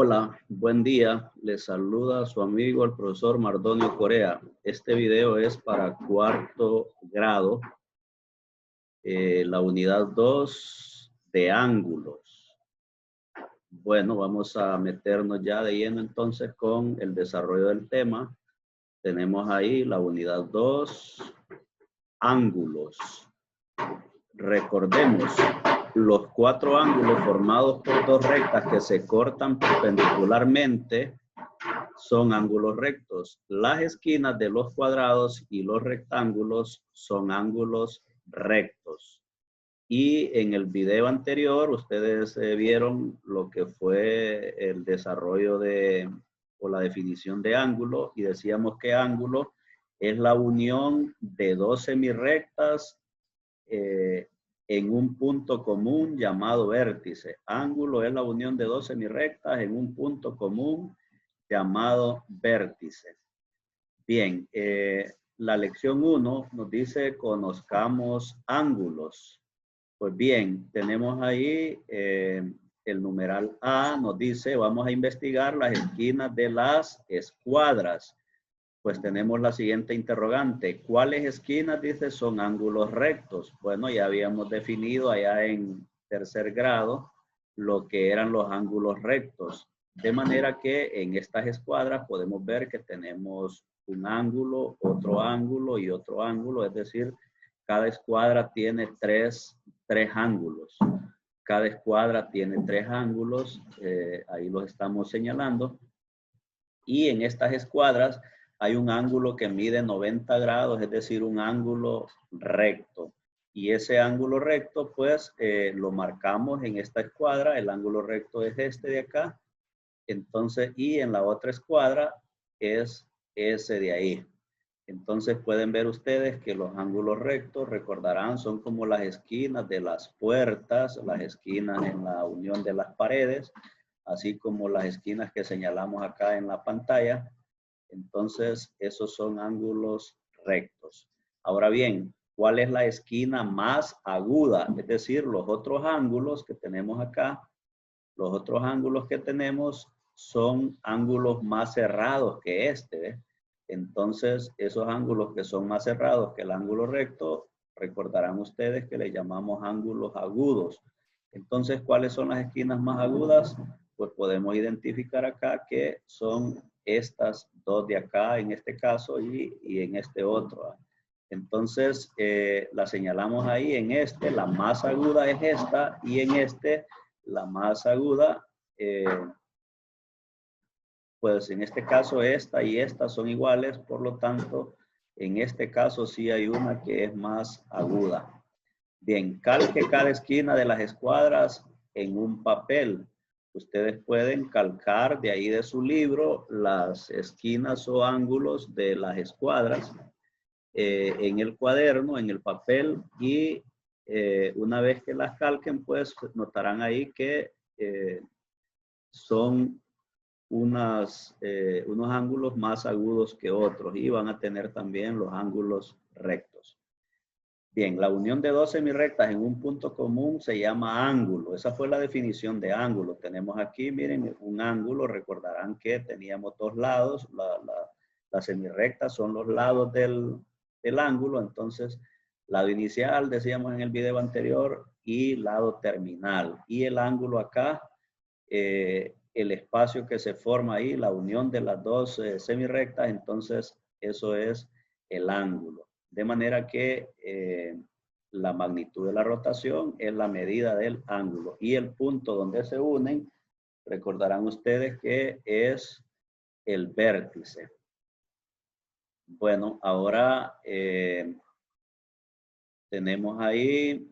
Hola, buen día. Les saluda su amigo el profesor Mardonio Corea. Este video es para cuarto grado, la unidad 2 de ángulos. Bueno, vamos a meternos ya de lleno entonces con el desarrollo del tema. Tenemos ahí la unidad 2, ángulos. Recordemos, los cuatro ángulos formados por dos rectas que se cortan perpendicularmente son ángulos rectos. Las esquinas de los cuadrados y los rectángulos son ángulos rectos. Y en el video anterior ustedes vieron lo que fue el desarrollo o la definición de ángulo, y decíamos que ángulo es la unión de dos semirrectas en un punto común llamado vértice. Ángulo es la unión de dos semirrectas en un punto común llamado vértice. Bien, la lección 1 nos dice conozcamos ángulos. Pues bien, tenemos ahí el numeral A, nos dice vamos a investigar las esquinas de las escuadras. Pues tenemos la siguiente interrogante. ¿Cuáles esquinas, dice, son ángulos rectos? Bueno, ya habíamos definido allá en tercer grado lo que eran los ángulos rectos. De manera que en estas escuadras podemos ver que tenemos un ángulo, otro ángulo y otro ángulo. Es decir, cada escuadra tiene tres ángulos. Cada escuadra tiene tres ángulos. Ahí los estamos señalando. Y en estas escuadras hay un ángulo que mide 90 grados, es decir, un ángulo recto. Y ese ángulo recto, pues, lo marcamos en esta escuadra. El ángulo recto es este de acá. Entonces, y en la otra escuadra es ese de ahí. Entonces, pueden ver ustedes que los ángulos rectos, recordarán, son como las esquinas de las puertas, las esquinas en la unión de las paredes, así como las esquinas que señalamos acá en la pantalla. Entonces, esos son ángulos rectos. Ahora bien, ¿cuál es la esquina más aguda? Es decir, los otros ángulos que tenemos acá, los otros ángulos que tenemos son ángulos más cerrados que este, ¿ves? Entonces, esos ángulos que son más cerrados que el ángulo recto, recordarán ustedes que le llamamos ángulos agudos. Entonces, ¿cuáles son las esquinas más agudas? Pues podemos identificar acá que son estas dos de acá en este caso y en este otro. Entonces, la señalamos ahí en este, la más aguda es esta, y en este, la más aguda, pues en este caso esta y esta son iguales, por lo tanto, en este caso sí hay una que es más aguda. Bien, calque cada esquina de las escuadras en un papel. Ustedes pueden calcar de ahí de su libro las esquinas o ángulos de las escuadras en el cuaderno, en el papel, y una vez que las calquen, pues notarán ahí que son unos ángulos más agudos que otros, y van a tener también los ángulos rectos. Bien, la unión de dos semirrectas en un punto común se llama ángulo. Esa fue la definición de ángulo. Tenemos aquí, miren, un ángulo. Recordarán que teníamos dos lados. La semirrecta son los lados del ángulo. Entonces, lado inicial, decíamos en el video anterior, y lado terminal. Y el ángulo acá, el espacio que se forma ahí, la unión de las dos semirrectas, entonces eso es el ángulo. De manera que la magnitud de la rotación es la medida del ángulo. Y el punto donde se unen, recordarán ustedes que es el vértice. Bueno, ahora tenemos ahí,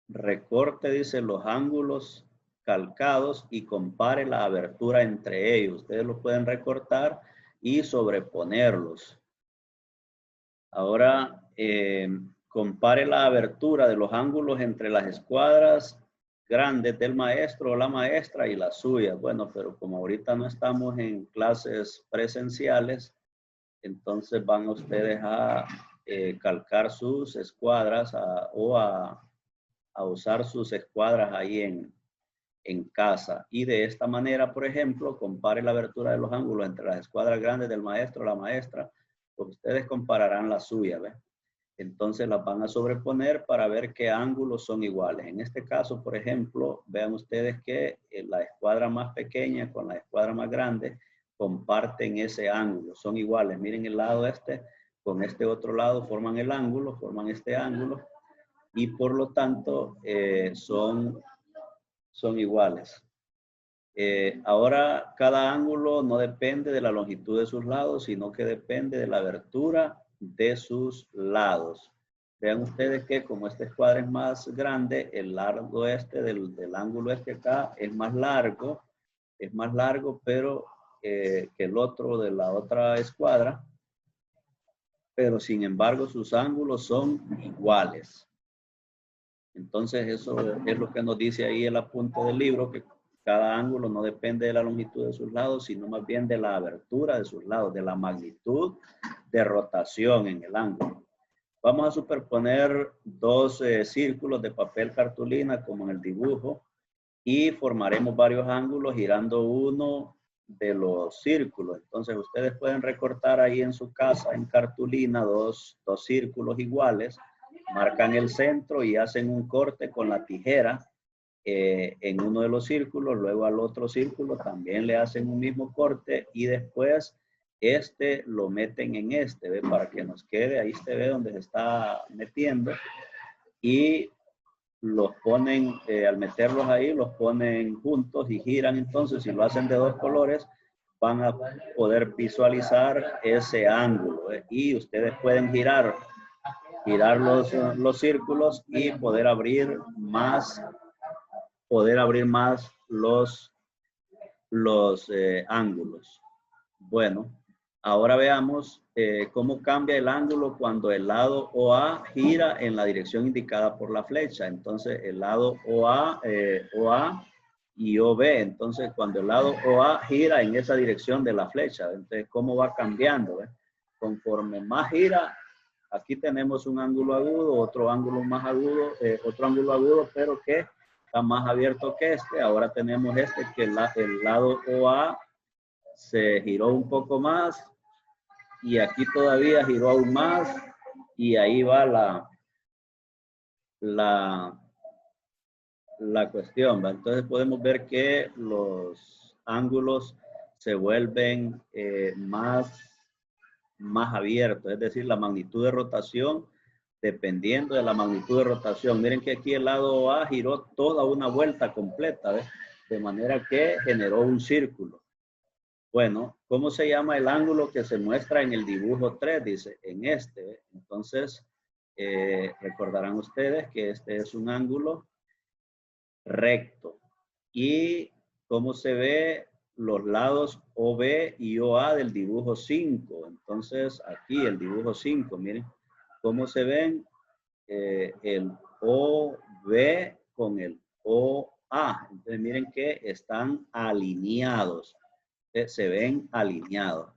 recorte, dice, los ángulos calcados y compare la abertura entre ellos. Ustedes lo pueden recortar y sobreponerlos. Ahora, compare la abertura de los ángulos entre las escuadras grandes del maestro o la maestra y las suyas. Bueno, pero como ahorita no estamos en clases presenciales, entonces van ustedes a calcar sus escuadras o a usar sus escuadras ahí en casa. Y de esta manera, por ejemplo, compare la abertura de los ángulos entre las escuadras grandes del maestro o la maestra, pues ustedes compararán la suya, ¿ves? Entonces las van a sobreponer para ver qué ángulos son iguales. En este caso, por ejemplo, vean ustedes que la escuadra más pequeña con la escuadra más grande comparten ese ángulo, son iguales. Miren el lado este con este otro lado forman el ángulo, forman este ángulo y por lo tanto son iguales. Ahora cada ángulo no depende de la longitud de sus lados, sino que depende de la abertura de sus lados. Vean ustedes que como esta escuadra es más grande, el largo este del ángulo este acá es más largo, pero que el otro de la otra escuadra, pero sin embargo sus ángulos son iguales. Entonces eso es lo que nos dice ahí el apunte del libro, que cada ángulo no depende de la longitud de sus lados, sino más bien de la abertura de sus lados, de la magnitud de rotación en el ángulo. Vamos a superponer dos círculos de papel cartulina como en el dibujo y formaremos varios ángulos girando uno de los círculos. Entonces ustedes pueden recortar ahí en su casa en cartulina dos círculos iguales, marcan el centro y hacen un corte con la tijera en uno de los círculos, luego al otro círculo también le hacen un mismo corte y después este lo meten en este, ¿ve? Para que nos quede, ahí se ve donde se está metiendo y los ponen, al meterlos ahí, los ponen juntos y giran. Entonces, si lo hacen de dos colores, van a poder visualizar ese ángulo. Y ustedes pueden girar los círculos y poder abrir más los ángulos. Bueno, ahora veamos cómo cambia el ángulo cuando el lado OA gira en la dirección indicada por la flecha. Entonces, el lado OA y OB. Entonces, cuando el lado OA gira en esa dirección de la flecha, entonces, ¿cómo va cambiando? Conforme más gira, aquí tenemos un ángulo agudo, otro ángulo más agudo, otro ángulo agudo, pero que está más abierto que este. Ahora tenemos este, que el lado OA se giró un poco más y aquí todavía giró aún más y ahí va la cuestión, ¿va? Entonces podemos ver que los ángulos se vuelven más abiertos, es decir, la magnitud de rotación dependiendo de la magnitud de rotación. Miren que aquí el lado A giró toda una vuelta completa, ¿ves? De manera que generó un círculo. Bueno, ¿cómo se llama el ángulo que se muestra en el dibujo 3? Dice, en este. Entonces, recordarán ustedes que este es un ángulo recto. ¿Y cómo se ve los lados OB y OA del dibujo 5? Entonces, aquí el dibujo 5, miren cómo se ven el OB con el OA. Entonces, miren que están alineados. Se ven alineados.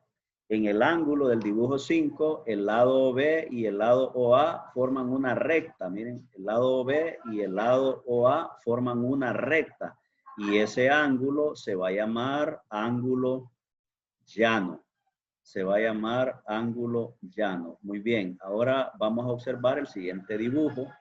En el ángulo del dibujo 5, el lado OB y el lado OA forman una recta. Miren, el lado OB y el lado OA forman una recta. Y ese ángulo se va a llamar ángulo llano. Se va a llamar ángulo llano. Muy bien, ahora vamos a observar el siguiente dibujo.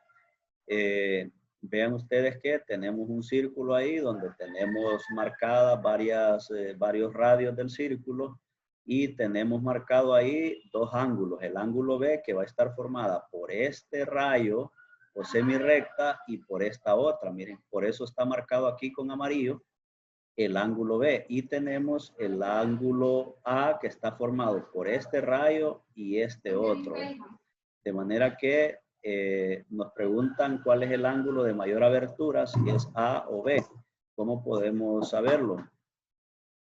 Vean ustedes que tenemos un círculo ahí donde tenemos marcadas varios radios del círculo y tenemos marcado ahí dos ángulos. El ángulo B que va a estar formada por este rayo o semirrecta y por esta otra. Miren, por eso está marcado aquí con amarillo el ángulo B. Y tenemos el ángulo A que está formado por este rayo y este otro. De manera que nos preguntan cuál es el ángulo de mayor abertura, si es A o B. ¿Cómo podemos saberlo?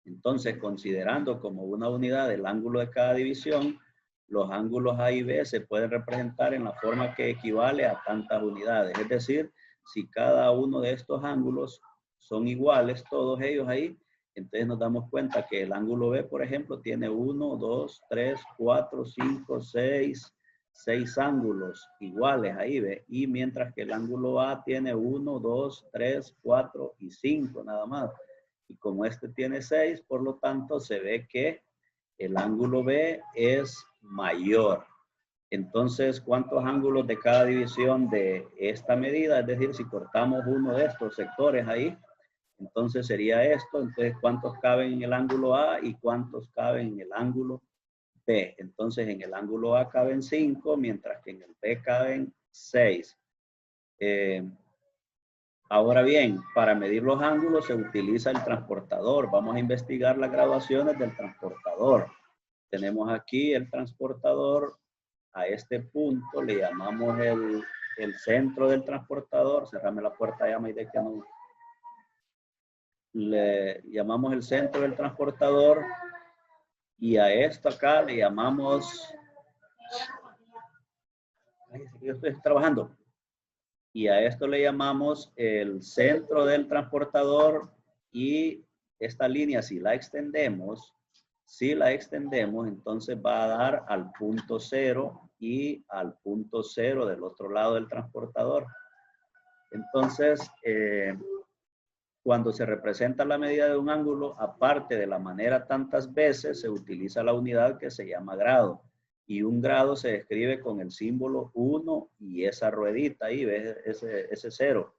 Entonces, considerando como una unidad el ángulo de cada división, los ángulos A y B se pueden representar en la forma que equivale a tantas unidades. Es decir, si cada uno de estos ángulos son iguales, todos ellos ahí, entonces nos damos cuenta que el ángulo B, por ejemplo, tiene 1, 2, 3, 4, 5, 6, 6 ángulos iguales ahí, ¿ve? Y mientras que el ángulo A tiene 1, 2, 3, 4 y 5 nada más. Y como este tiene 6, por lo tanto se ve que el ángulo B es mayor. Entonces, ¿cuántos ángulos de cada división de esta medida? Es decir, si cortamos uno de estos sectores ahí, entonces sería esto. Entonces, ¿cuántos caben en el ángulo A y cuántos caben en el ángulo B? Entonces, en el ángulo A caben 5, mientras que en el B caben 6. Ahora bien, para medir los ángulos se utiliza el transportador. Vamos a investigar las graduaciones del transportador. Tenemos aquí el transportador. A este punto le llamamos el centro del transportador. Cerrame la puerta ya, de que no. Le llamamos el centro del transportador. Y a esto acá le llamamos... Ay, yo estoy trabajando. Y a esto le llamamos el centro del transportador, y esta línea si la extendemos, entonces va a dar al punto 0 y al punto 0 del otro lado del transportador. Entonces, cuando se representa la medida de un ángulo, aparte de la manera tantas veces, se utiliza la unidad que se llama grado. Y un grado se describe con el símbolo 1 y esa ruedita ahí, ¿ves? Ese 0.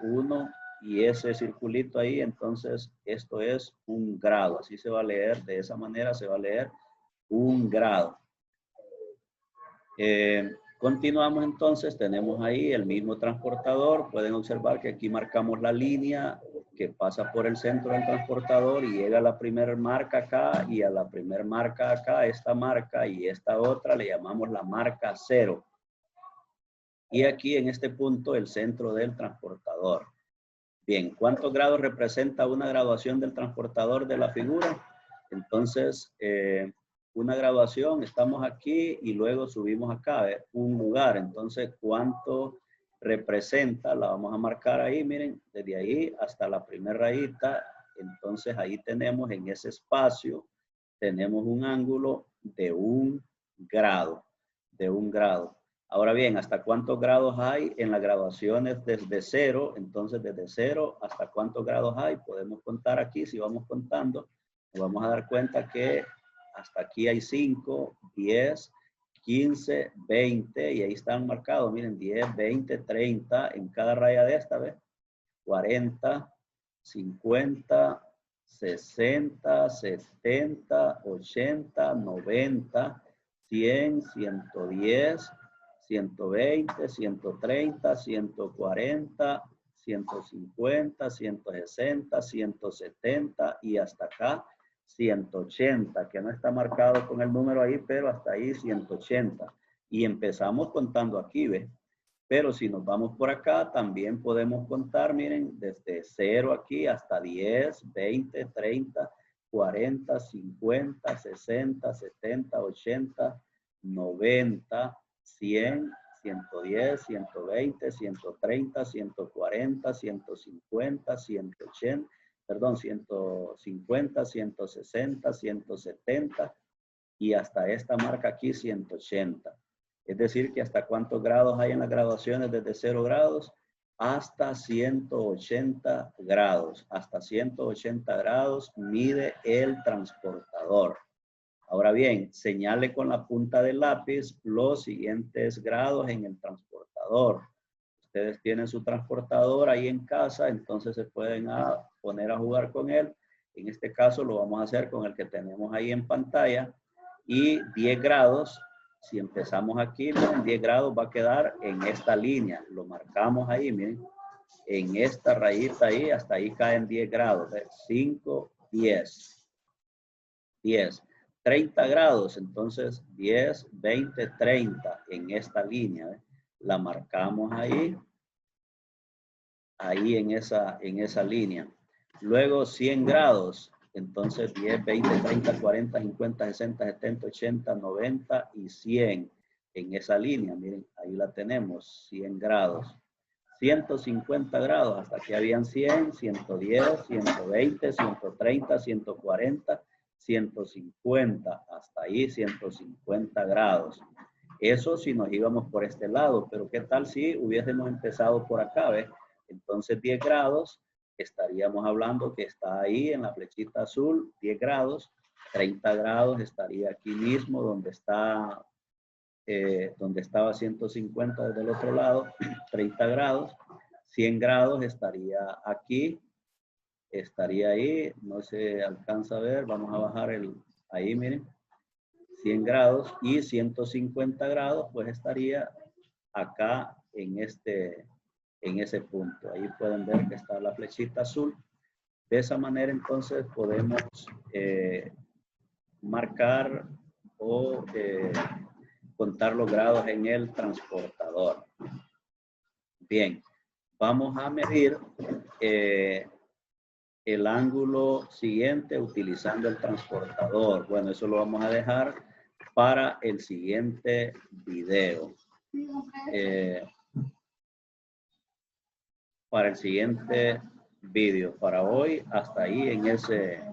1 y ese circulito ahí, entonces esto es un grado. Así se va a leer, de esa manera se va a leer un grado. Continuamos entonces, tenemos ahí el mismo transportador. Pueden observar que aquí marcamos la línea que pasa por el centro del transportador y llega a la primera marca acá, y a la primera marca acá, esta marca y esta otra le llamamos la marca 0. Y aquí en este punto el centro del transportador. Bien, ¿cuántos grados representa una graduación del transportador de la figura? Entonces, una graduación, estamos aquí y luego subimos acá, un lugar. Entonces, ¿cuánto representa? La vamos a marcar ahí, miren, desde ahí hasta la primera rayita. Entonces, ahí tenemos en ese espacio, tenemos un ángulo de 1 grado, de 1 grado. Ahora bien, ¿hasta cuántos grados hay en las graduaciones desde 0? Entonces, desde 0, ¿hasta cuántos grados hay? Podemos contar aquí. Si vamos contando, nos vamos a dar cuenta que hasta aquí hay 5, 10, 15, 20, y ahí están marcados. Miren, 10, 20, 30 en cada raya de esta, ¿ves? 40, 50, 60, 70, 80, 90, 100, 110, 120, 130, 140, 150, 160, 170 y hasta acá 180, que no está marcado con el número ahí, pero hasta ahí 180. Y empezamos contando aquí, ¿ves? Pero si nos vamos por acá, también podemos contar, miren, desde 0 aquí hasta 10, 20, 30, 40, 50, 60, 70, 80, 90, 100, 110, 120, 130, 140, 150, 180, perdón, 150, 160, 170 y hasta esta marca aquí 180. Es decir, que hasta cuántos grados hay en las graduaciones desde 0 grados hasta 180 grados. Hasta 180 grados mide el transportador. Ahora bien, señale con la punta del lápiz los siguientes grados en el transportador. Ustedes tienen su transportador ahí en casa, entonces se pueden poner a jugar con él. En este caso lo vamos a hacer con el que tenemos ahí en pantalla. Y 10 grados, si empezamos aquí, miren, 10 grados va a quedar en esta línea. Lo marcamos ahí, miren, en esta rayita ahí, hasta ahí caen 10 grados. 5, 10. 10. 30 grados, entonces 10, 20, 30 en esta línea. La marcamos ahí en esa línea. Luego 100 grados, entonces 10, 20, 30, 40, 50, 60, 70, 80, 90 y 100 en esa línea. Miren, ahí la tenemos, 100 grados. 150 grados, hasta aquí habían 100, 110, 120, 130, 140, 150, hasta ahí 150 grados. Eso si nos íbamos por este lado, pero ¿qué tal si hubiésemos empezado por acá, ¿ves? Entonces 10 grados, estaríamos hablando que está ahí en la flechita azul, 10 grados, 30 grados estaría aquí mismo donde está, donde estaba 150 desde el otro lado, 30 grados, 100 grados estaría aquí, estaría ahí, no se alcanza a ver, vamos a bajar ahí miren, 100 grados y 150 grados pues estaría acá en ese punto. Ahí pueden ver que está la flechita azul. De esa manera entonces podemos marcar o contar los grados en el transportador. Bien, vamos a medir el ángulo siguiente utilizando el transportador. Bueno, eso lo vamos a dejar para el siguiente video. Para el siguiente video. Para hoy, hasta ahí en ese